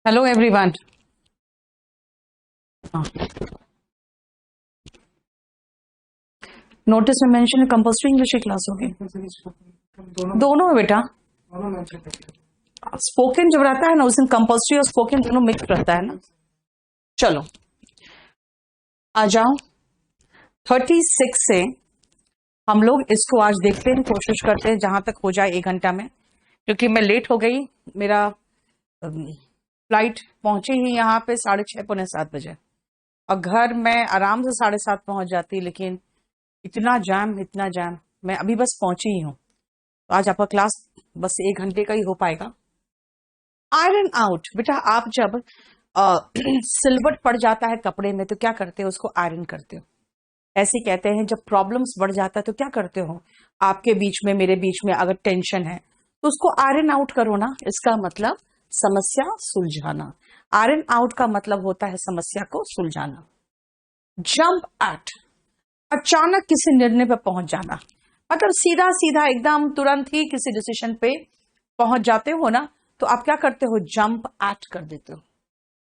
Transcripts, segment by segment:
Hello everyone. Notice में mention compulsory English की class होगी। दोनों है बेटा। स्पोकन जब रहता है ना उस दिन कंपल्सरी और स्पोकन दोनों मिक्स रहता है ना। चलो आ जाओ। 36 से हम लोग इसको आज देखते हैं, कोशिश करते हैं जहां तक हो जाए 1 घंटा में, क्योंकि मैं लेट हो गई। मेरा फ्लाइट पहुंची ही यहाँ पे 6:30 पौने 7 बजे, और घर मैं आराम से 7:30 पहुंच जाती, लेकिन इतना जैम। मैं अभी बस पहुंची ही हूँ। तो आज आपका क्लास बस 1 घंटे का ही हो पाएगा। आयरन आउट बेटा, आप जब सिलवट पड़ जाता है कपड़े में तो क्या करते हो? उसको आयरन करते हो। ऐसे कहते हैं जब प्रॉब्लम्स बढ़ जाता है तो क्या करते हो? आपके बीच में मेरे बीच में अगर टेंशन है तो उसको आयरन आउट करो ना। इसका मतलब समस्या सुलझाना। आयरन आउट का मतलब होता है समस्या को सुलझाना। जंप एट, अचानक किसी निर्णय पर पहुंच जाना, मतलब सीधा सीधा एकदम तुरंत ही किसी डिसीजन पे पहुंच जाते हो ना, तो आप क्या करते हो? जंप एट कर देते हो।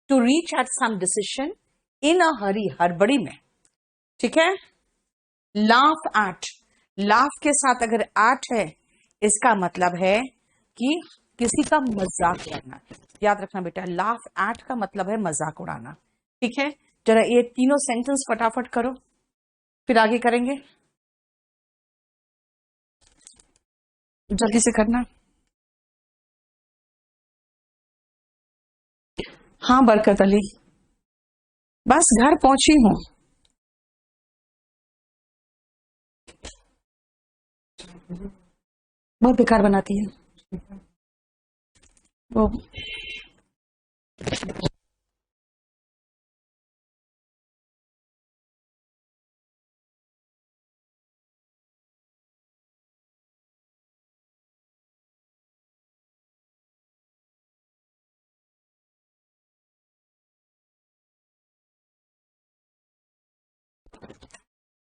To reach at some decision in a hurry, हड़बड़ी में। ठीक है। लाफ एट, लाफ के साथ अगर एट है इसका मतलब है कि किसी का मजाक करना। याद रखना बेटा, लाफ एट का मतलब है मजाक उड़ाना। ठीक है। जरा ये तीनों सेंटेंस फटाफट करो, फिर आगे करेंगे। जल्दी से करना। हाँ बरकत अली, बस घर पहुंची हूँ। बहुत बेकार बनाती है वो।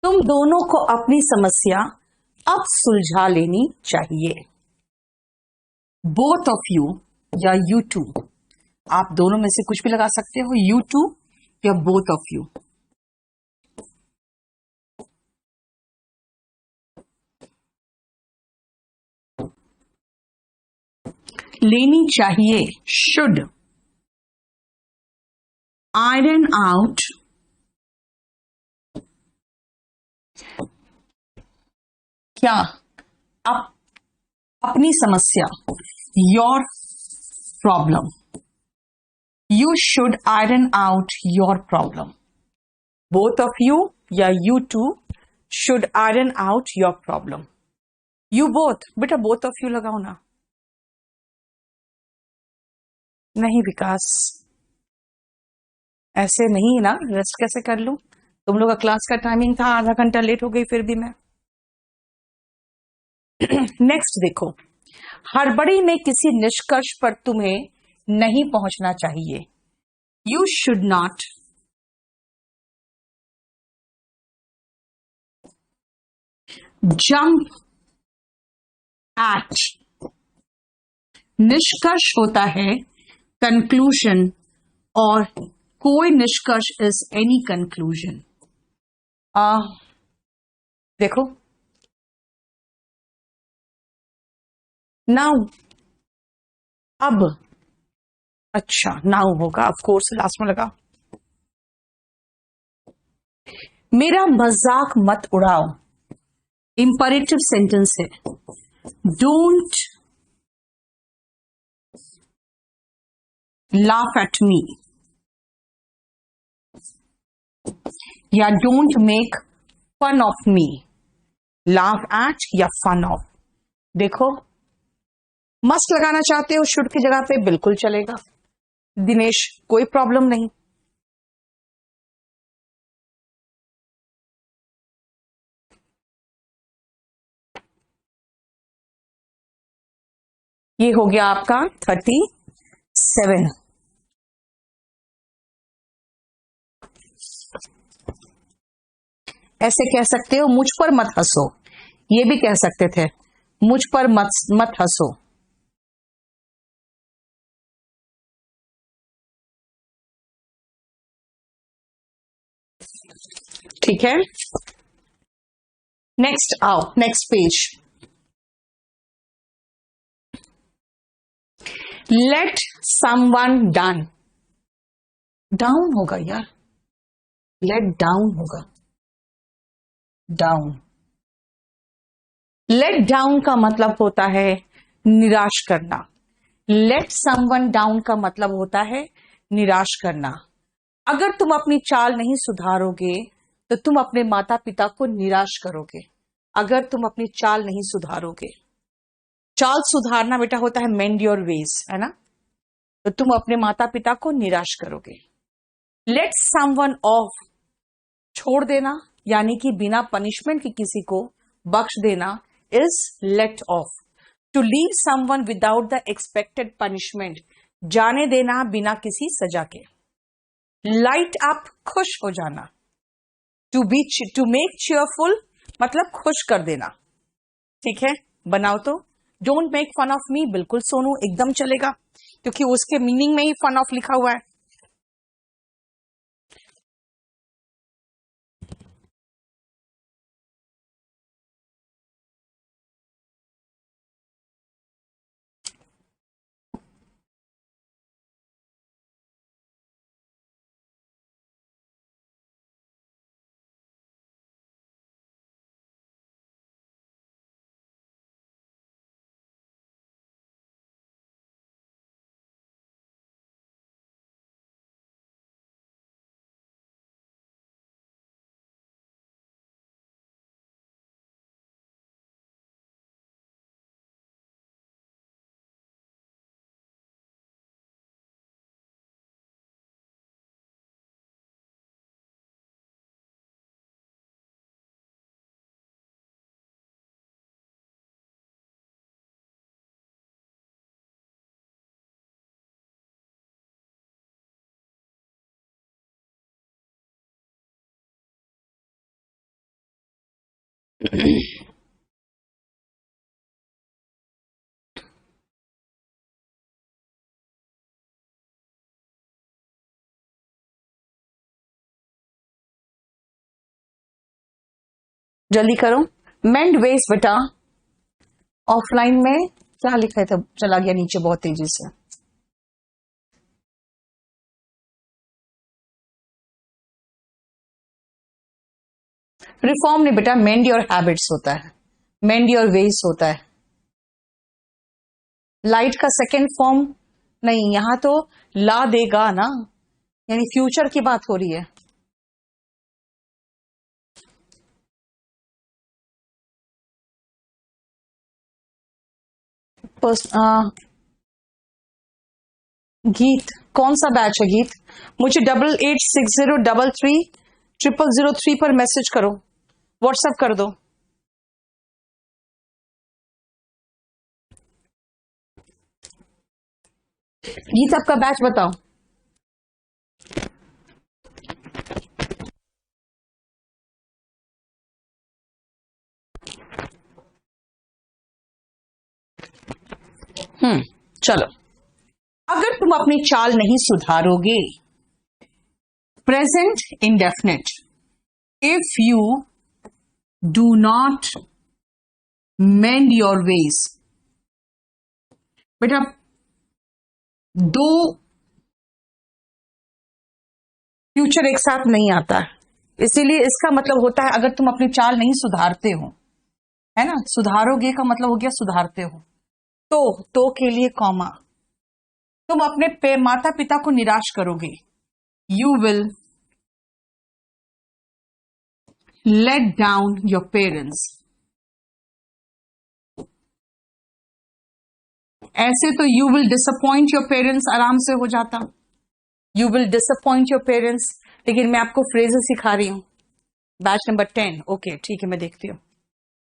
तुम दोनों को अपनी समस्या अब सुलझा लेनी चाहिए। बोथ ऑफ यू या यू टू, आप दोनों में से कुछ भी लगा सकते हो, यू टू या बोथ ऑफ यू। लेनी चाहिए, शुड। आयरन आउट, क्या? अप, अपनी समस्या, your problem. You should iron out your problem. Both of you या you two should iron out your problem. You both, बेटा बोथ ऑफ यू लगाओ ना। नहीं विकास, ऐसे नहीं ना, रेस्ट कैसे कर लूं? तुम लोग का क्लास का टाइमिंग था, आधा घंटा लेट हो गई फिर भी मैं। नेक्स्ट देखो, हड़बड़ी में किसी निष्कर्ष पर तुम्हें नहीं पहुंचना चाहिए। You should not jump eight, निष्कर्ष होता है कंक्लूजन, और कोई निष्कर्ष इज एनी कंक्लूजन। देखो नाउ, अब, अच्छा नाउ होगा, ऑफ कोर्स लास्ट में लगा। मेरा मजाक मत उड़ाओ, इंपरेटिव सेंटेंस है। डोंट लाफ एट मी, या don't make fun of me. Laugh at या फन ऑफ। देखो, मस्त लगाना चाहते हो शुड की जगह पे, बिल्कुल चलेगा दिनेश, कोई प्रॉब्लम नहीं। ये हो गया आपका 37। ऐसे कह सकते हो मुझ पर मत हंसो, ये भी कह सकते थे, मुझ पर मत मत हंसो। ठीक है, नेक्स्ट आओ, next page. Let someone done, down होगा यार, लेट डाउन होगा, डाउन। लेट डाउन का मतलब होता है निराश करना। लेट समवन डाउन का मतलब होता है निराश करना। अगर तुम अपनी चाल नहीं सुधारोगे तो तुम अपने माता पिता को निराश करोगे। अगर तुम अपनी चाल नहीं सुधारोगे, चाल सुधारना बेटा होता है मेंड योर वेज, है ना, तो तुम अपने माता पिता को निराश करोगे। लेट समवन ऑफ, छोड़ देना, यानी कि बिना पनिशमेंट की किसी को बख्श देना is let off. To leave someone without the expected punishment, जाने देना बिना किसी सजा के। लाइट अप, खुश हो जाना। टू मेक चीयरफुल मतलब खुश कर देना। ठीक है, बनाओ तो। Don't make fun of me, बिल्कुल सोनू, एकदम चलेगा, क्योंकि उसके मीनिंग में ही फन ऑफ लिखा हुआ है। जल्दी करो। मेंड वेज बेटा, ऑफलाइन में क्या लिखा था, चला गया नीचे बहुत तेजी से। रिफॉर्म नहीं बेटा, मेंड योर हैबिट्स होता है, मेंड योर वेज होता है। लाइट का सेकेंड फॉर्म नहीं, यहां तो ला देगा ना, यानी फ्यूचर की बात हो रही है। गीत, कौन सा बैच है गीत? मुझे 8860333003 पर मैसेज करो, व्हाट्सएप कर दो। गीत आपका बैच बताओ। चलो, अगर तुम अपनी चाल नहीं सुधारोगे, present indefinite, if you do not mend your ways. बेटा दो फ्यूचर एक साथ नहीं आता है, इसीलिए इसका मतलब होता है अगर तुम अपनी चाल नहीं सुधारते हो, है ना, सुधारोगे का मतलब हो गया सुधारते हो। तो के लिए कॉमा, तुम अपने माता पिता को निराश करोगे। You will let down your parents. ऐसे तो you will disappoint your parents आराम से हो जाता, you will disappoint your parents, लेकिन मैं आपको फ्रेजेस सिखा रही हूं। बैच नंबर 10, ओके ठीक है, मैं देखती हूं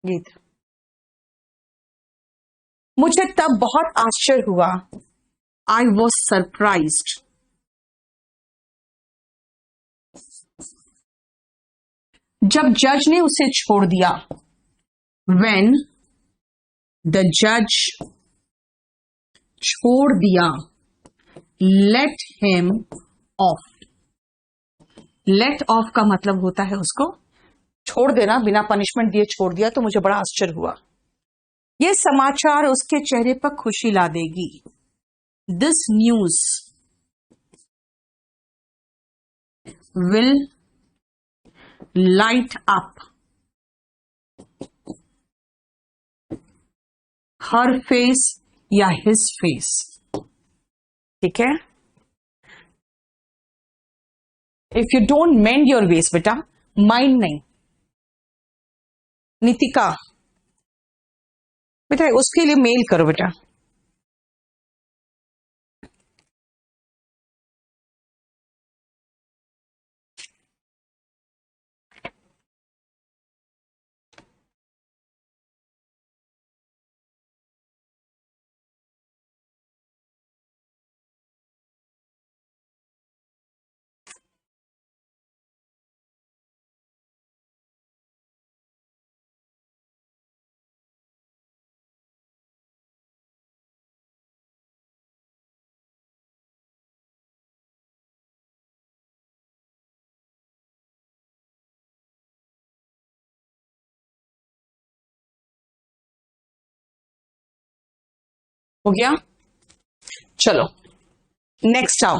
गीत। मुझे तब बहुत आश्चर्य हुआ, आई वॉज सरप्राइज्ड, जब जज ने उसे छोड़ दिया। When the judge छोड़ दिया, let him off, let off का मतलब होता है उसको छोड़ देना, बिना पनिशमेंट दिए छोड़ दिया, तो मुझे बड़ा आश्चर्य हुआ। यह समाचार उसके चेहरे पर खुशी ला देगी। This news will light up her face या हिज फेस। ठीक है, if you don't mend your वेस, बेटा माइंड नहीं, नितिका बेटा उसके लिए मेल करो बेटा। हो गया, चलो नेक्स्ट आओ।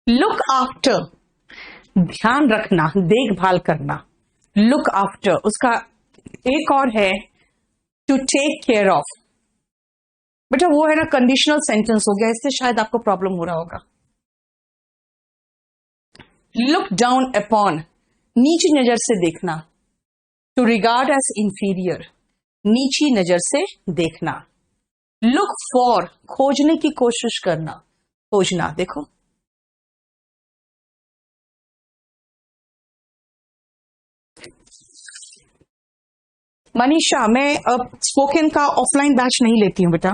लुक आफ्टर, ध्यान रखना, देखभाल करना। लुक आफ्टर, उसका एक और है टू टेक केयर ऑफ। बेटा वो है ना कंडीशनल सेंटेंस हो गया, इससे शायद आपको प्रॉब्लम हो रहा होगा। लुक डाउन अपॉन, नीची नजर से देखना। टू रिगार्ड एज इंफीरियर, नीची नजर से देखना। लुक फॉर, खोजने की कोशिश करना, खोजना। देखो मनीषा, मैं अब स्पोकन का ऑफलाइन बैच नहीं लेती हूं बेटा।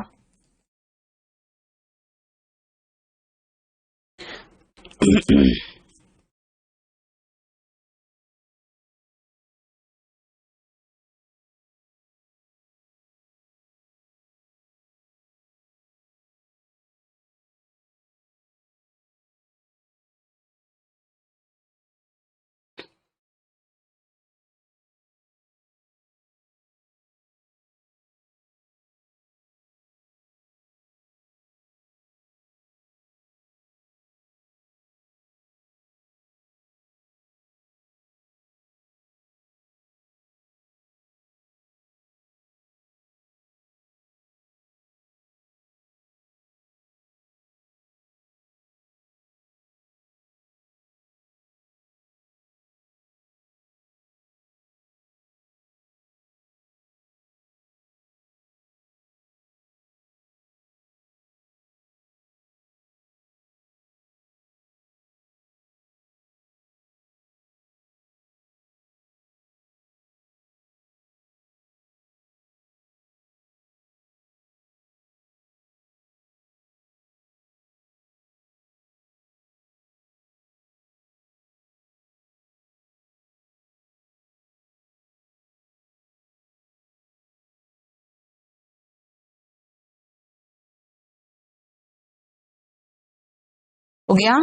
हो गया,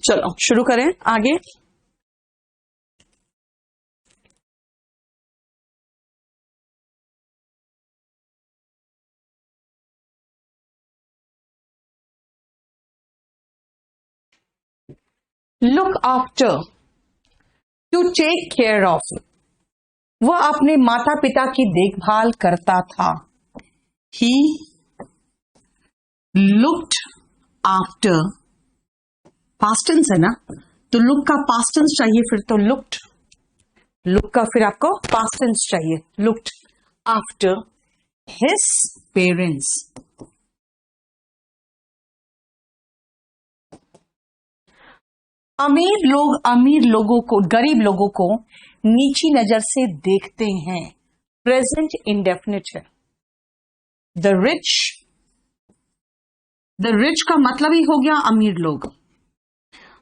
चलो शुरू करें आगे। Look after, to take care of, वह अपने माता पिता की देखभाल करता था। He looked after, past tense है ना, तो लुक का पास्ट टेंस चाहिए, फिर तो लुक्ड। लुक का फिर आपको पास्ट टेंस चाहिए, लुक्ड आफ्टर हिज पेरेंट्स। अमीर लोगों को, गरीब लोगों को नीची नजर से देखते हैं। प्रेजेंट इंडेफिनिट है। द रिच का मतलब ही हो गया अमीर लोग,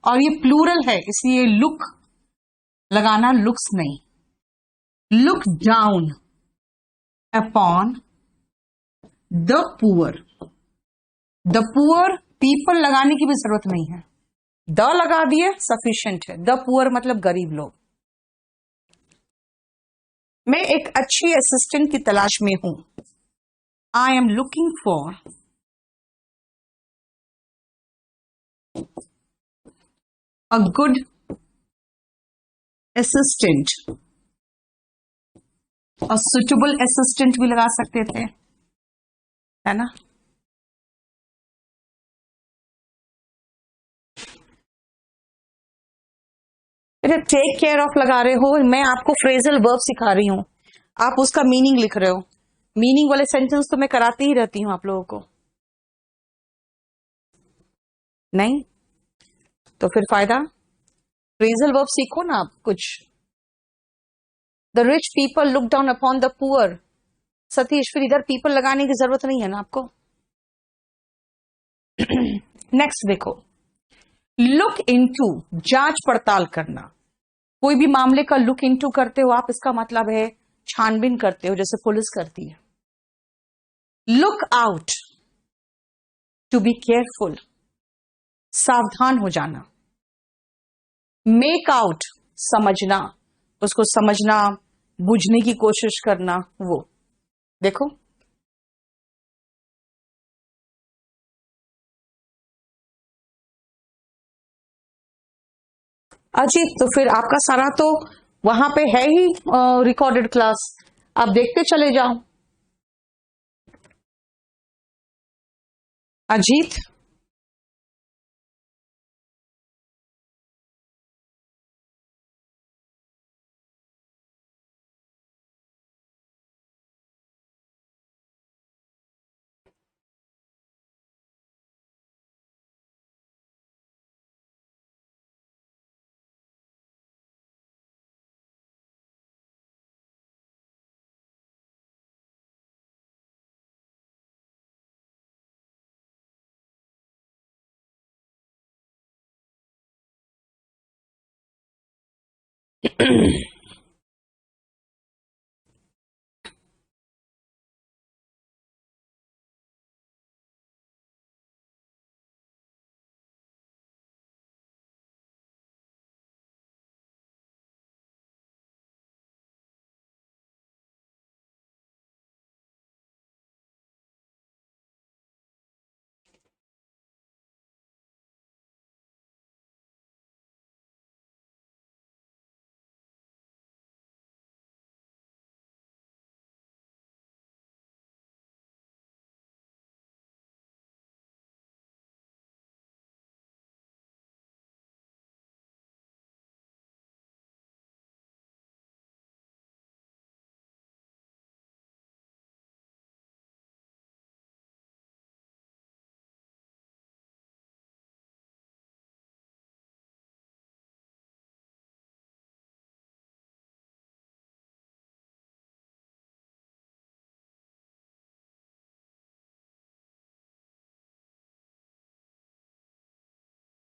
और ये प्लूरल है इसलिए लुक लगाना, लुक्स नहीं। Look down upon the poor. The poor, people लगाने की भी जरूरत नहीं है, द लगा दिए सफिशिएंट है। द पुअर मतलब गरीब लोग। मैं एक अच्छी असिस्टेंट की तलाश में हूं। I am looking for a good assistant. और सुटेबल असिस्टेंट भी लगा सकते थे, है ना। टेक केयर ऑफ लगा रहे हो, मैं आपको फ्रेजल वर्ब सिखा रही हूं, आप उसका मीनिंग लिख रहे हो। मीनिंग वाले सेंटेंस तो मैं कराती ही रहती हूं आप लोगों को, नहीं तो फिर फायदा। फ्रेजल वर्ब सीखो ना आप कुछ। The rich people look down upon the poor. Satish, फिर इधर पीपल लगाने की जरूरत नहीं है ना आपको। नेक्स्ट देखो, लुक इनटू, जांच पड़ताल करना। कोई भी मामले का लुक इनटू करते हो आप, इसका मतलब है छानबीन करते हो, जैसे पुलिस करती है। Look out, to be careful, सावधान हो जाना। मेक आउट, समझना, उसको समझना, बुझने की कोशिश करना। वो देखो, अजीत, तो फिर आपका सारा तो वहां पे है ही रिकॉर्डेड क्लास, आप देखते चले जाओ। अजीत,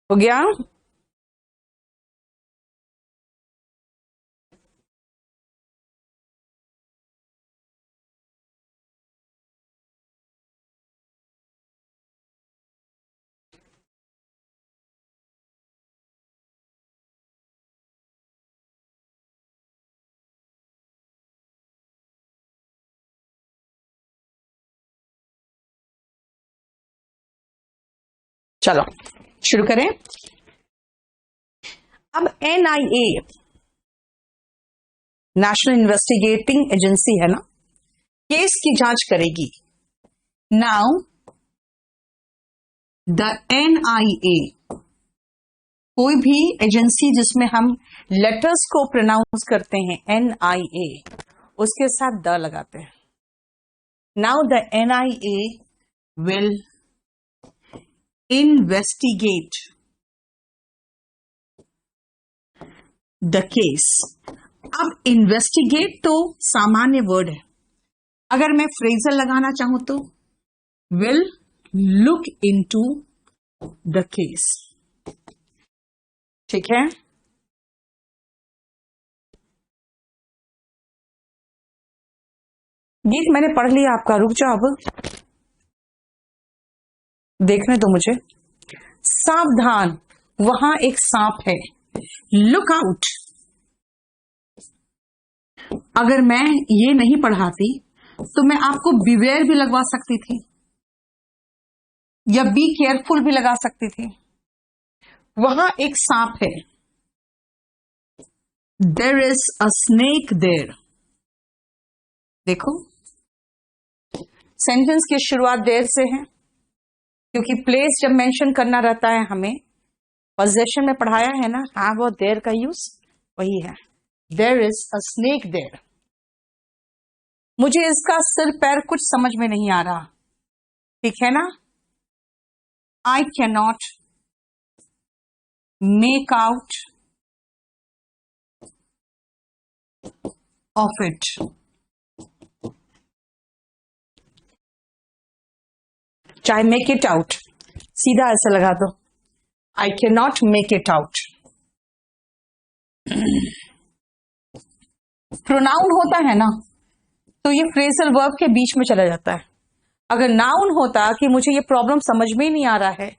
हो गया। चलो शुरू करें। अब एनआईए, नेशनल इन्वेस्टिगेटिंग एजेंसी है ना, केस की जांच करेगी। नाउ द एनआईए, कोई भी एजेंसी जिसमें हम लेटर्स को प्रोनाउंस करते हैं, एनआईए, उसके साथ द लगाते हैं। Now the NIA will investigate the case. अब इन्वेस्टिगेट तो सामान्य वर्ड है, अगर मैं फ्रेजल लगाना चाहूं तो will look into the case. ठीक है, गीत मैंने पढ़ लिया आपका, रुक जाओ अब देखने दो मुझे। सावधान, वहां एक सांप है। लुक आउट, अगर मैं ये नहीं पढ़ाती तो मैं आपको बिवेयर भी लगवा सकती थी या बी केयरफुल भी लगा सकती थी। वहां एक सांप है, there is a snake there. देखो, सेंटेंस की शुरुआत देर से है, क्योंकि प्लेस जब मेंशन करना रहता है हमें, पोजेशन में पढ़ाया है ना, हाँ वो देर का यूज वही है। There is a snake there. मुझे इसका सिर पैर कुछ समझ में नहीं आ रहा, ठीक है ना। I can not make out of it. चाहे मेक इट आउट, सीधा ऐसा लगा दो, I can not make it out. Pronoun होता है ना, तो ये फ्रेजल वर्ब के बीच में चला जाता है। अगर नाउन होता कि मुझे ये प्रॉब्लम समझ में ही नहीं आ रहा है,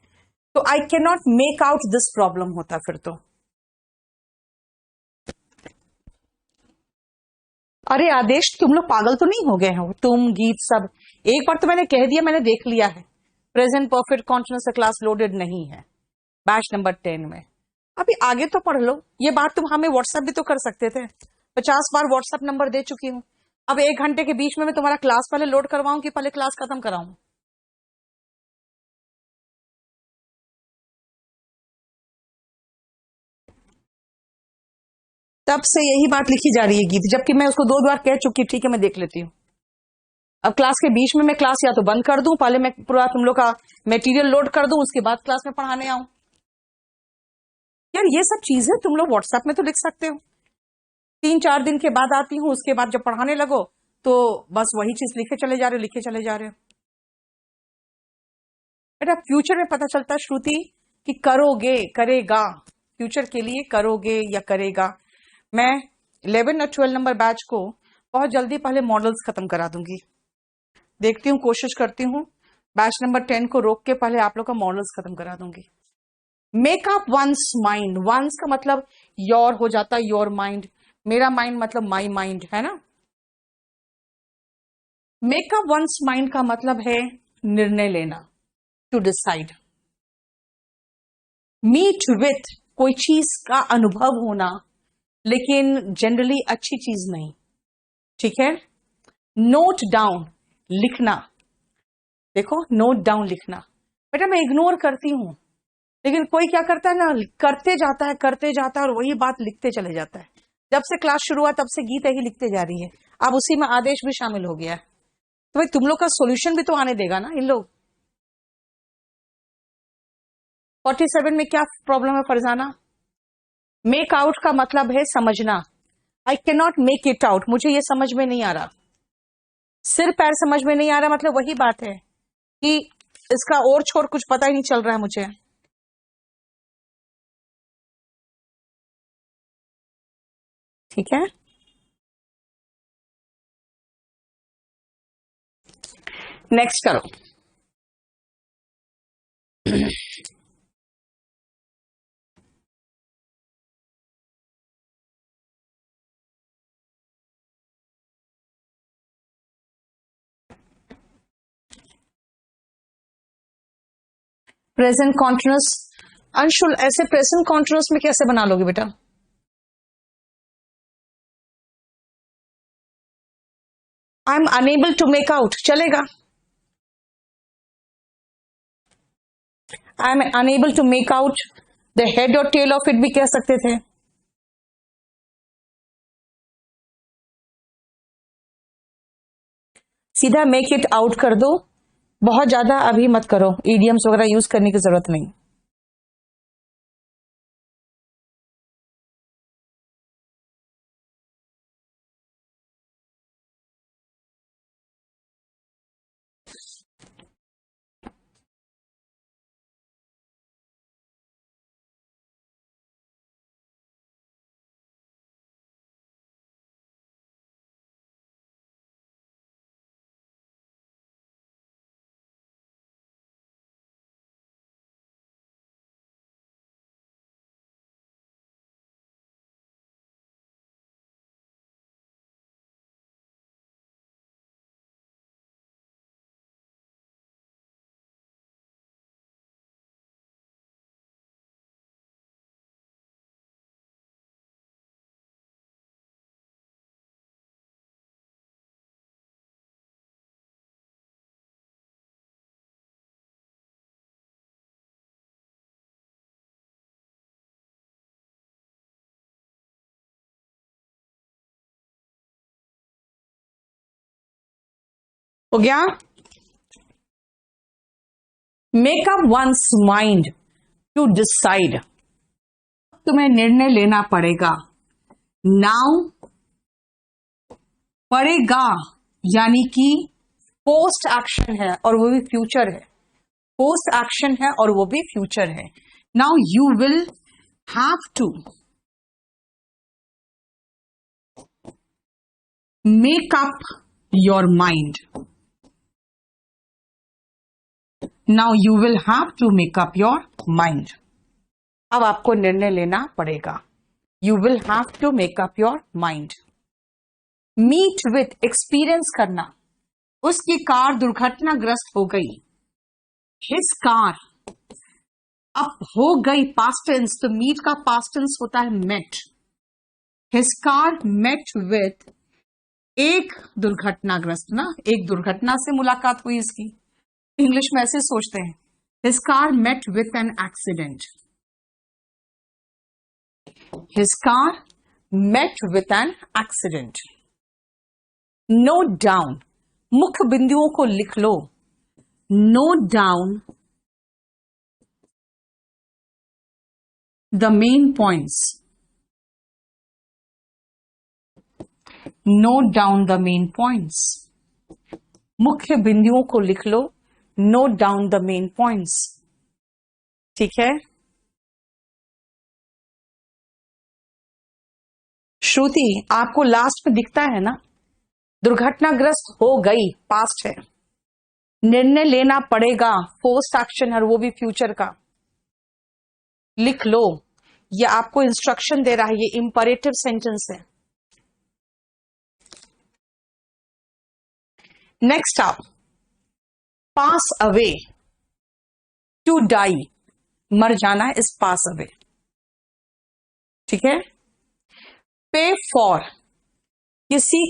तो I can not make out this problem होता फिर तो। अरे आदेश, तुम लोग पागल तो नहीं हो गए हो, तुम गीत सब। एक बार तो मैंने कह दिया, मैंने देख लिया है, प्रेजेंट परफेक्ट कॉन्टिन्यूअस का क्लास लोडेड नहीं है बैच नंबर 10 में। अभी आगे तो पढ़ लो। ये बात तुम हमें व्हाट्सएप भी तो कर सकते थे, 50 बार व्हाट्सएप नंबर दे चुकी हूं। अब 1 घंटे के बीच में मैं तुम्हारा क्लास पहले लोड करवाऊं कि पहले क्लास खत्म कराऊं? तब से यही बात लिखी जा रही है गीत, जबकि मैं उसको 2 बार कह चुकी। ठीक है, मैं देख लेती हूँ। अब क्लास के बीच में मैं क्लास या तो बंद कर दूं, पहले मैं पूरा तुम लोग का मटेरियल लोड कर दूं, उसके बाद क्लास में पढ़ाने आऊं। यार ये सब चीजें तुम लोग व्हाट्सएप में तो लिख सकते हो। 3-4 दिन के बाद आती हूँ, उसके बाद जब पढ़ाने लगो तो बस वही चीज लिखे चले जा रहे हो, लिखे चले जा रहे हो। बेटा फ्यूचर में पता चलता है श्रुति कि करोगे, करेगा, फ्यूचर के लिए करोगे या करेगा। मैं 11 और 12 नंबर बैच को बहुत जल्दी पहले मॉडल्स खत्म करा दूंगी। देखती हूँ, कोशिश करती हूँ बैच नंबर 10 को रोक के पहले आप लोग का मॉडल्स खत्म करा दूंगी। Make up once mind, once का मतलब योर हो जाता है, योर माइंड। मेरा माइंड मतलब माई माइंड है ना। मेक अप वंस माइंड का मतलब है निर्णय लेना, टू डिसाइड। मीट विथ, कोई चीज का अनुभव होना, लेकिन जनरली अच्छी चीज नहीं, ठीक है। नोट डाउन, लिखना। देखो, नोट डाउन लिखना। बेटा मैं इग्नोर करती हूं, लेकिन कोई क्या करता है ना, करते जाता है, करते जाता है और वही बात लिखते चले जाता है। जब से क्लास शुरू हुआ तब से गीता ही लिखते जा रही है। अब उसी में आदेश भी शामिल हो गया है, तो भाई तुम लोग का सॉल्यूशन भी तो आने देगा ना इन लोग। 47 में क्या प्रॉब्लम है फरजाना? मेक आउट का मतलब है समझना। I can not make it out, मुझे ये समझ में नहीं आ रहा, सिर पैर समझ में नहीं आ रहा, मतलब वही बात है कि इसका और छोर कुछ पता ही नहीं चल रहा है मुझे। ठीक है, नेक्स्ट करो। प्रेजेंट कॉन्टिन्यूअस, अंशुल ऐसे प्रेजेंट कॉन्टिन्यूअस में कैसे बना लोगे बेटा? I am unable to make out चलेगा, I am unable to make out the head और टेल ऑफ इट भी कह सकते थे। सीधा मेक इट आउट कर दो, बहुत ज्यादा अभी मत करो, ईडियम्स वगैरह यूज करने की जरूरत नहीं। हो गया? Make up once mind to decide, तुम्हें निर्णय लेना पड़ेगा। नाउ पड़ेगा यानी कि पोस्ट एक्शन है और वो भी फ्यूचर है। पोस्ट एक्शन है और वो भी फ्यूचर है। Now you will have to make up your mind. Now you will have to make up your mind. अब आपको निर्णय लेना पड़ेगा। You will have to make up your mind. Meet with, experience करना। उसकी कार दुर्घटनाग्रस्त हो गई। हिज कार, अब हो गई पास्ट टेंस, तो मीट का पास्ट टेंस होता है met. His car met with, एक दुर्घटनाग्रस्त ना, एक दुर्घटना से मुलाकात हुई इसकी। इंग्लिश में ऐसे सोचते हैं। His car met with an accident. His car met with an accident. Note down, मुख्य बिंदुओं को लिख लो। Note down the main points. Note down the main points, मुख्य बिंदुओं को लिख लो। Note down the main points. ठीक है श्रुति, आपको लास्ट में दिखता है ना, दुर्घटनाग्रस्त हो गई पास्ट है, निर्णय लेना पड़ेगा पोस्ट एक्शन है, वो भी फ्यूचर का। लिख लो, ये आपको इंस्ट्रक्शन दे रहा है, ये इंपरेटिव सेंटेंस है। नेक्स्ट आप, पास अवे, टू डाई, मर जाना इज पास अवे। ठीक है। पे फॉर, किसी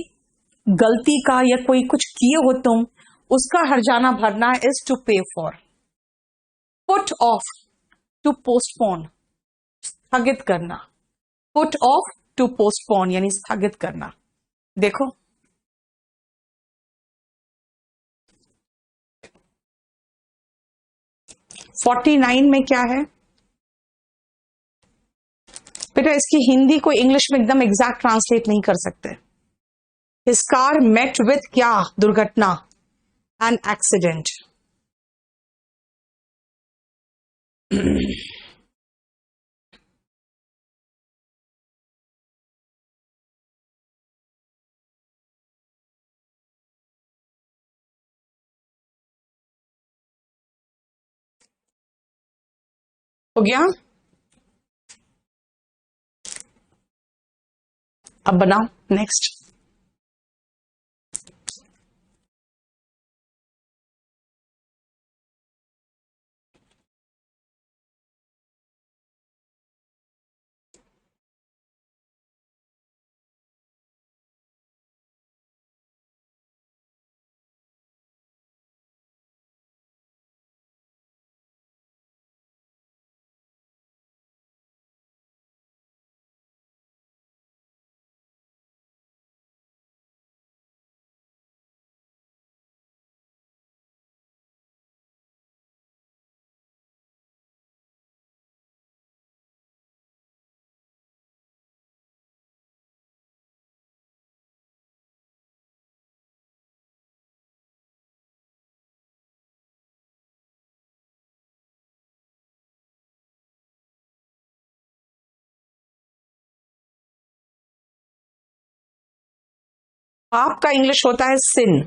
गलती का या कोई कुछ किए हो तुम, उसका हर्जाना भरना is to pay for. Put off, to postpone, स्थगित करना। पुट ऑफ टू पोस्टपोन यानी स्थगित करना। देखो 49 में क्या है बेटा, इसकी हिंदी को इंग्लिश में एकदम एग्जैक्ट ट्रांसलेट नहीं कर सकते। हिज कार मेट विथ क्या, दुर्घटना, एन एक्सीडेंट। हो गया? अब बनाओ नेक्स्ट। आपका इंग्लिश होता है सिन।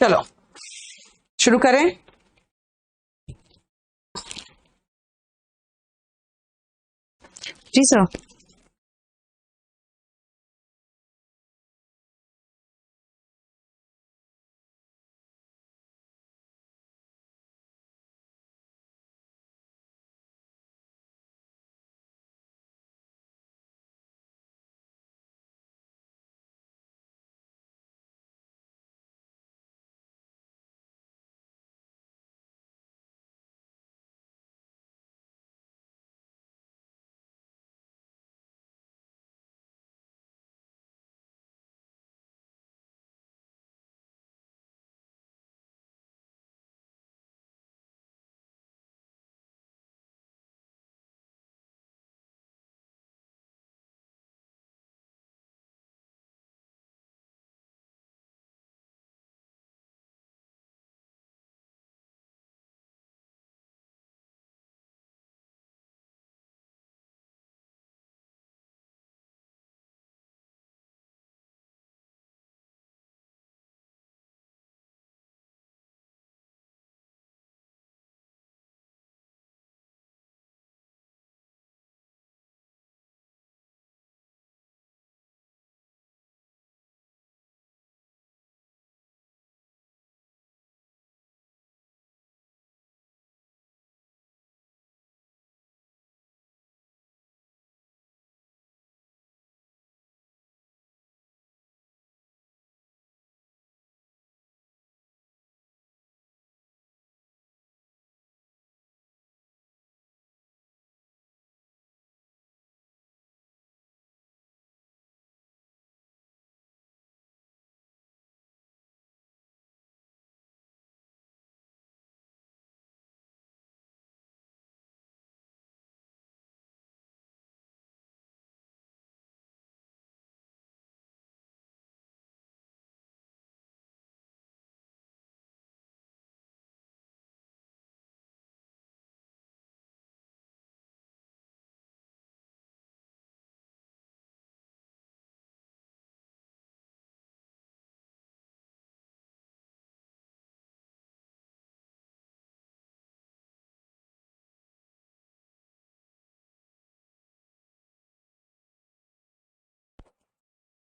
चलो शुरू करें। जी सर।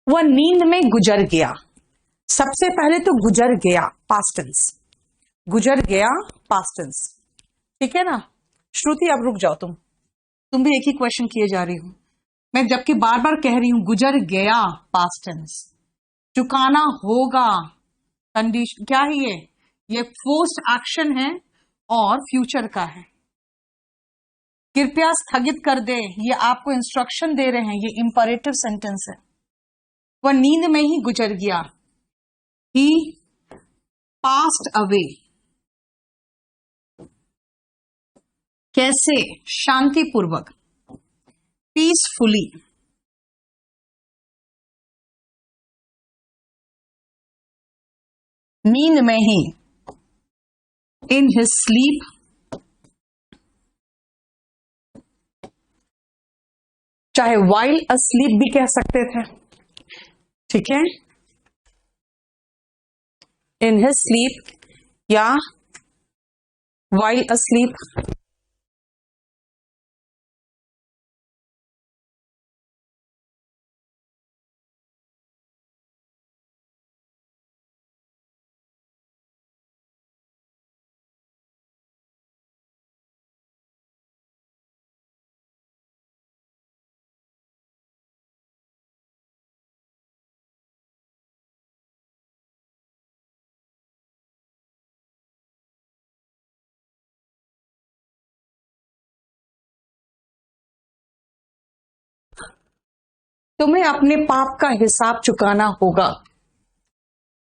वह नींद में गुजर गया। सबसे पहले तो गुजर गया पास्ट टेंस, गुजर गया पास्ट टेंस, ठीक है ना। श्रुति अब रुक जाओ, तुम भी एक ही क्वेश्चन किए जा रही हो। मैं जबकि बार बार कह रही हूं गुजर गया पास्ट टेंस, चुकाना होगा कंडीशन क्या है ये फोर्स्ड एक्शन है और फ्यूचर का है। कृपया स्थगित कर दे, ये आपको इंस्ट्रक्शन दे रहे हैं, ये इंपरेटिव सेंटेंस है। वह नींद में ही गुजर गया, ही पास्ट अवे। कैसे? शांतिपूर्वक, पीसफुली। नींद में ही, इन हिज स्लीप, चाहे वाइल अस्लीप भी कह सकते थे, ठीक है, इन हिज स्लीप या वाइल अस्लीप। तुम्हें अपने पाप का हिसाब चुकाना होगा।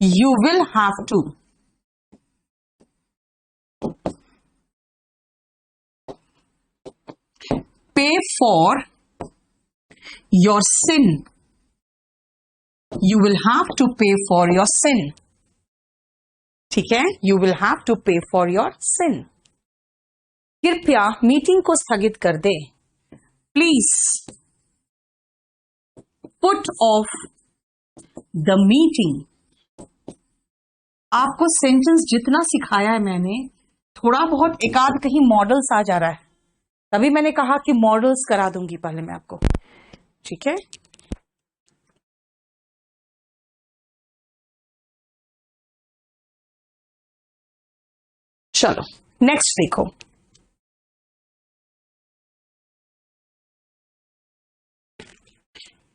You will have to pay for your sin. You will have to pay for your sin, ठीक है, you will have to pay for your sin. कृपया मीटिंग को स्थगित कर दे। Please put off the meeting. आपको सेंटेंस जितना सिखाया है मैंने, थोड़ा बहुत एकाध कहीं मॉडल्स आ जा रहा है, तभी मैंने कहा कि मॉडल्स करा दूंगी पहले मैं आपको, ठीक है। चलो नेक्स्ट देखो।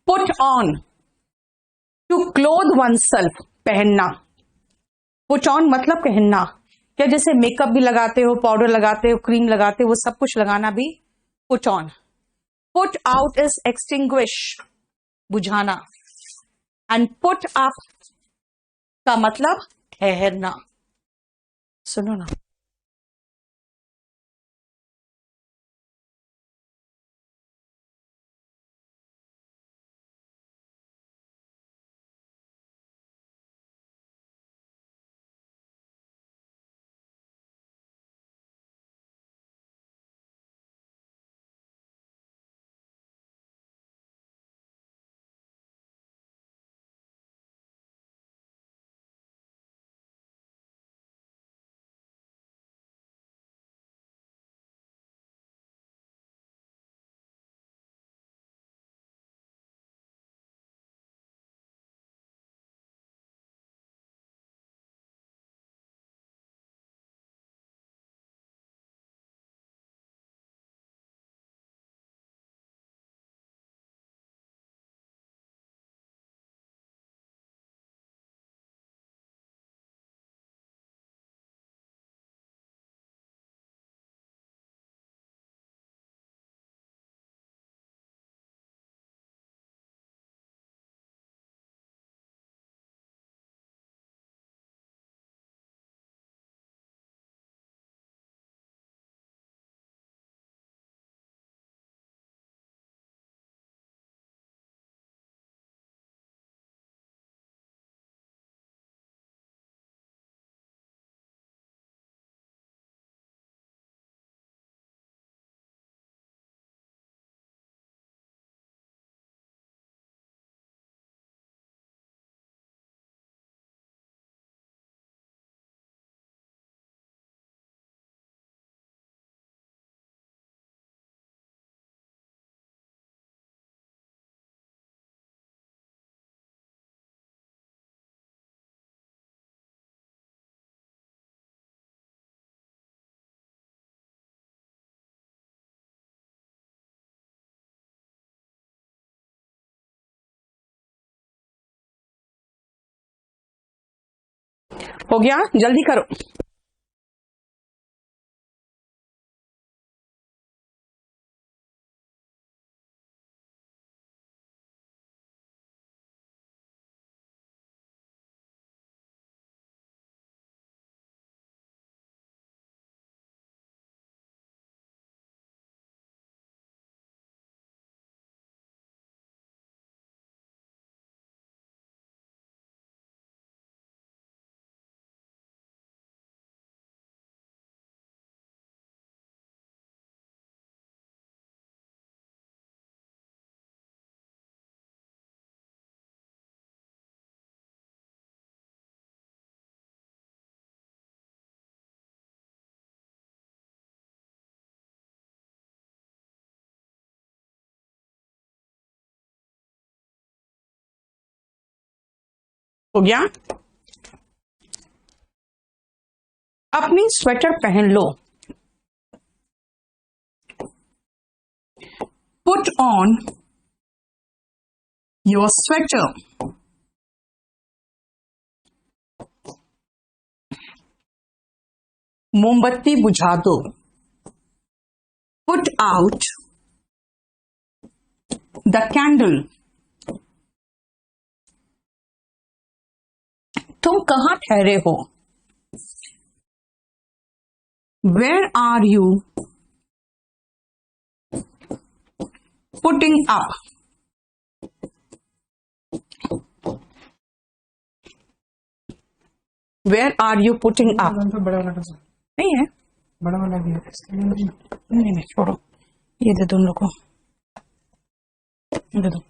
Put on, to cloth one self, पहनना। पुट ऑन मतलब पहनना, क्या जैसे मेकअप भी लगाते हो, पाउडर लगाते हो, क्रीम लगाते हो, वो सब कुछ लगाना भी put on. Put out is extinguish, बुझाना, एंड पुट अप का मतलब ठहरना। सुनो ना, हो गया, जल्दी करो। हो गया, अपनी स्वेटर पहन लो। पुट ऑन योर स्वेटर, मोमबत्ती बुझा दो। पुट आउट द कैंडल, तुम कहां ठहरे हो। Where are you putting up, where are you putting up. बड़ा वाला का नहीं है, बड़ा वाला भी है। नहीं नहीं छोड़ो, ये दे दो उन लोग को, दे दो।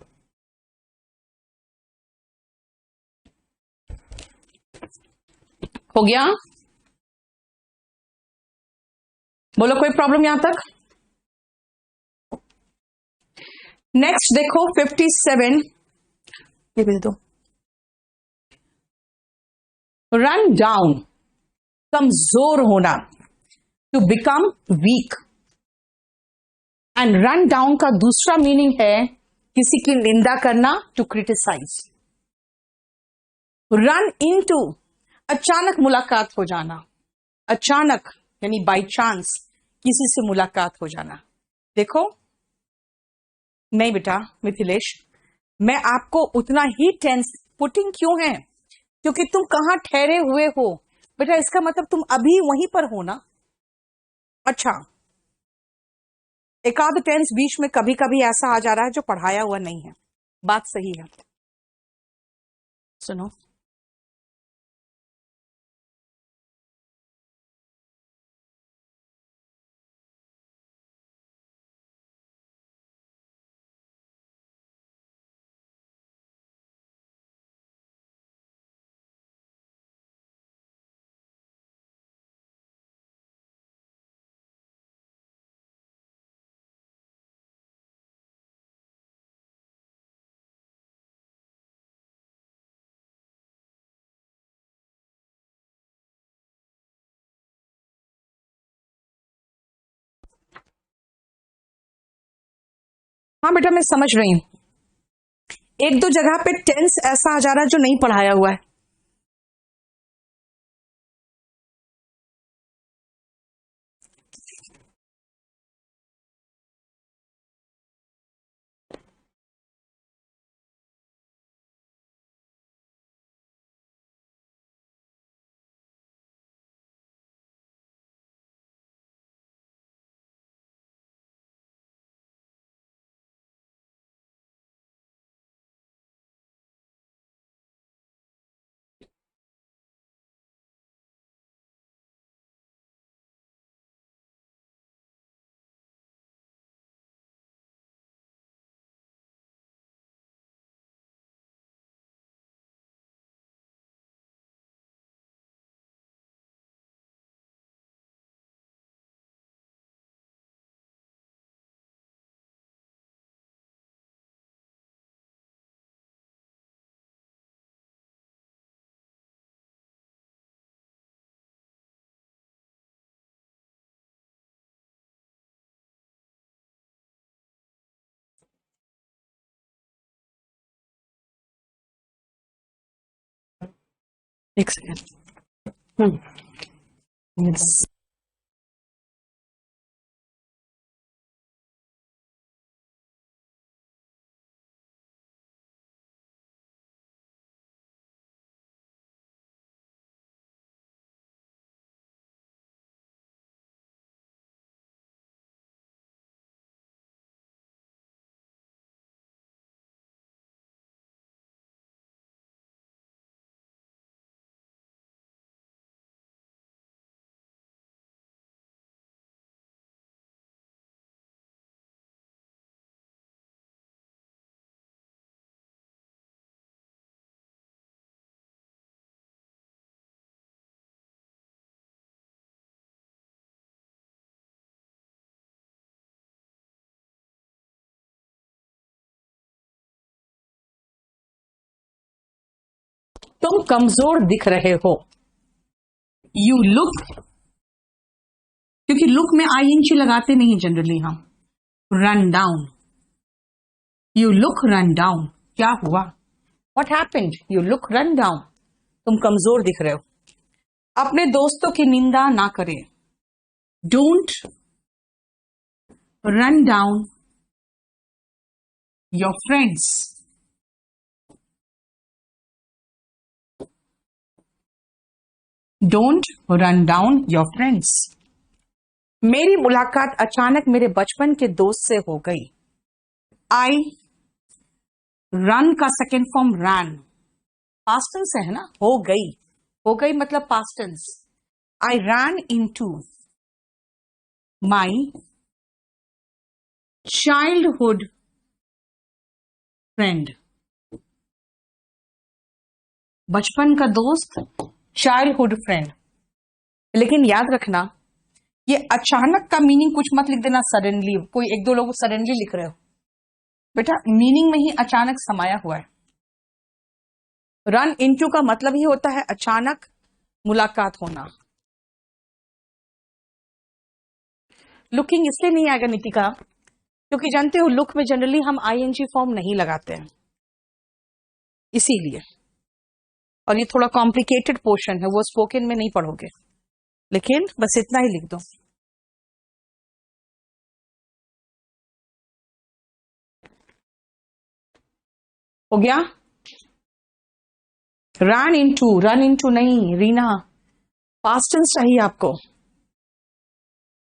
हो गया? बोलो कोई प्रॉब्लम यहां तक? नेक्स्ट देखो 57, ये भी दे दो। रन डाउन, कमजोर होना, to become weak. And run down का दूसरा मीनिंग है किसी की निंदा करना, टू क्रिटिसाइज। रन इनटू, अचानक मुलाकात हो जाना, अचानक यानी बाय चांस किसी से मुलाकात हो जाना। देखो, नहीं बेटा मिथिलेश, मैं आपको उतना ही टेंस पुटिंग क्यों है? क्योंकि तुम कहां ठहरे हुए हो बेटा, इसका मतलब तुम अभी वहीं पर हो ना। अच्छा, एक आध टेंस बीच में कभी कभी ऐसा आ जा रहा है जो पढ़ाया हुआ नहीं है, बात सही है। सुनो, हाँ बेटा मैं समझ रही हूं, एक दो जगह पे टेंस ऐसा आ जा रहा है जो नहीं पढ़ाया हुआ है। एक सेकेंड। Yes. तुम कमजोर दिख रहे हो, यू लुक, क्योंकि लुक में आईएनजी लगाते नहीं जनरली हम। Run down, you look run down, क्या हुआ? What happened? You look run down, तुम कमजोर दिख रहे हो। अपने दोस्तों की निंदा ना करें, don't run down your friends. Don't run down your friends. मेरी मुलाकात अचानक मेरे बचपन के दोस्त से हो गई। आई रन का second form ran, past tense है ना, हो गई, हो गई मतलब past tense. I ran into my childhood friend, बचपन का दोस्त चाइल्डहुड फ्रेंड। लेकिन याद रखना, ये अचानक का मीनिंग कुछ मत लिख देना सडनली। कोई एक दो लोग सडनली लिख रहे हो, बेटा मीनिंग में ही अचानक समाया हुआ है। रन इनटू का मतलब ही होता है अचानक मुलाकात होना। लुकिंग इसलिए नहीं आएगा नितिका, क्योंकि जानते हो लुक में जनरली हम आईएनजी फॉर्म नहीं लगाते हैं, इसीलिए। और ये थोड़ा कॉम्प्लिकेटेड पोर्शन है, वो स्पोकन में नहीं पढ़ोगे, लेकिन बस इतना ही लिख दो। हो गया? रन इनटू नहीं रीना, पास्ट टेंस चाहिए आपको,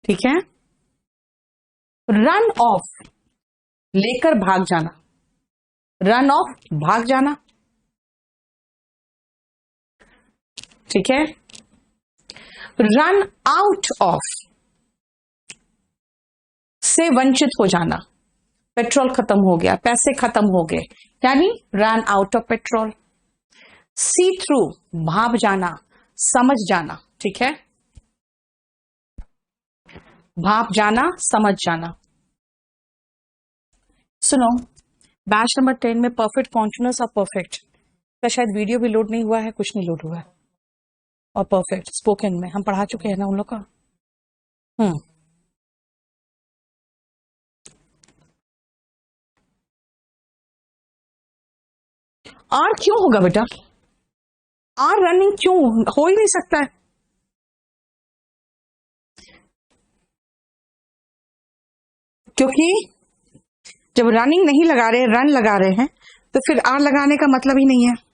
ठीक है? रन ऑफ लेकर भाग जाना, रन ऑफ भाग जाना, ठीक है? रन आउट ऑफ से वंचित हो जाना, पेट्रोल खत्म हो गया, पैसे खत्म हो गए, यानी run out of petrol. See through भाप जाना, समझ जाना, ठीक है? भाप जाना, समझ जाना। सुनो, बैच नंबर 10 में परफेक्ट कॉन्टिन्यूअस और परफेक्ट का शायद वीडियो भी लोड नहीं हुआ है, कुछ नहीं लोड हुआ है। और परफेक्ट स्पोकन में हम पढ़ा चुके हैं ना उन लोग का। आर क्यों होगा बेटा? आर रनिंग क्यों हो ही नहीं सकता है? क्योंकि जब रनिंग नहीं लगा रहे, रन लगा रहे हैं, तो फिर आर लगाने का मतलब ही नहीं है।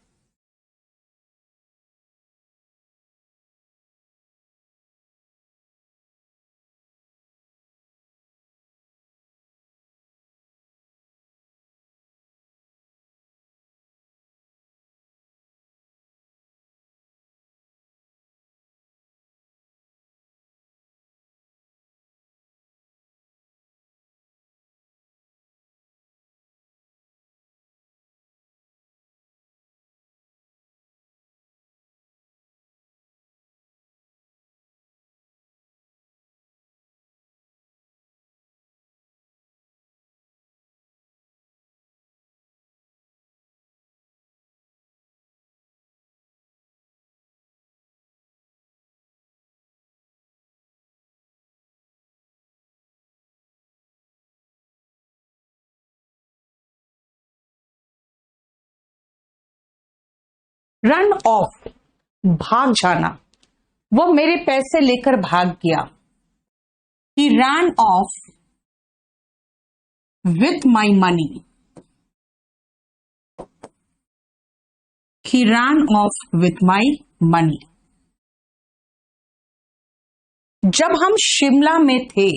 रन ऑफ भाग जाना, वो मेरे पैसे लेकर भाग गया। He ran off with my money, he ran off with my money. जब हम शिमला में थे,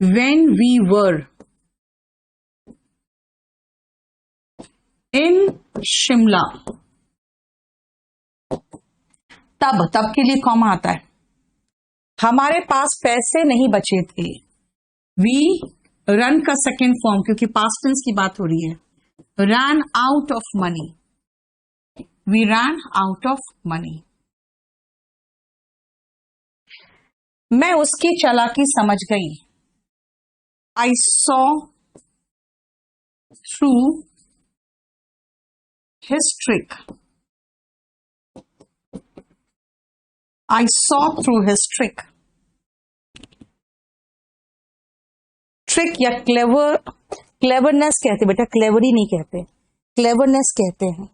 when we were in Shimla, तब के लिए कॉमा आता है। हमारे पास पैसे नहीं बचे थे। वी रन का सेकेंड फॉर्म, क्योंकि पास्ट टेंस की बात हो रही है, run out of money, we run out of money. मैं उसकी चालाकी समझ गई। I saw through his trick, I saw through his trick. Trick या क्लेवरनेस कहते बेटा, क्लेवरी नहीं कहते, क्लेवरनेस कहते हैं।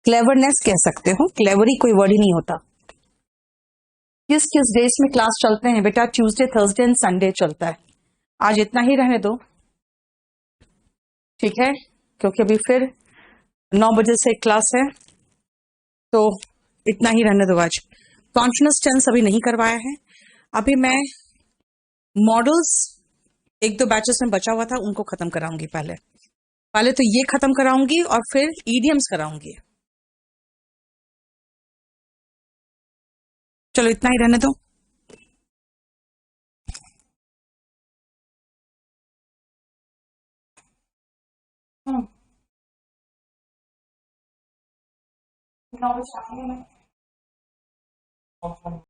क्लेवरनेस कह सकते हो, क्लेवरी कोई वर्ड ही नहीं होता। किस किस डेज में क्लास चलते हैं बेटा? ट्यूसडे, थर्सडे एंड संडे चलता है। आज इतना ही रहने दो, ठीक है? क्योंकि अभी फिर 9 बजे से क्लास है, तो इतना ही रहने दो आज। कॉन्टिन्यूअस टेंस अभी नहीं करवाया है। अभी मैं मॉडल्स 1-2 बैचेस में बचा हुआ था, उनको खत्म कराऊंगी। पहले तो ये खत्म कराऊंगी और फिर ईडियम्स कराऊंगी। चलो इतना ही रहने दो। है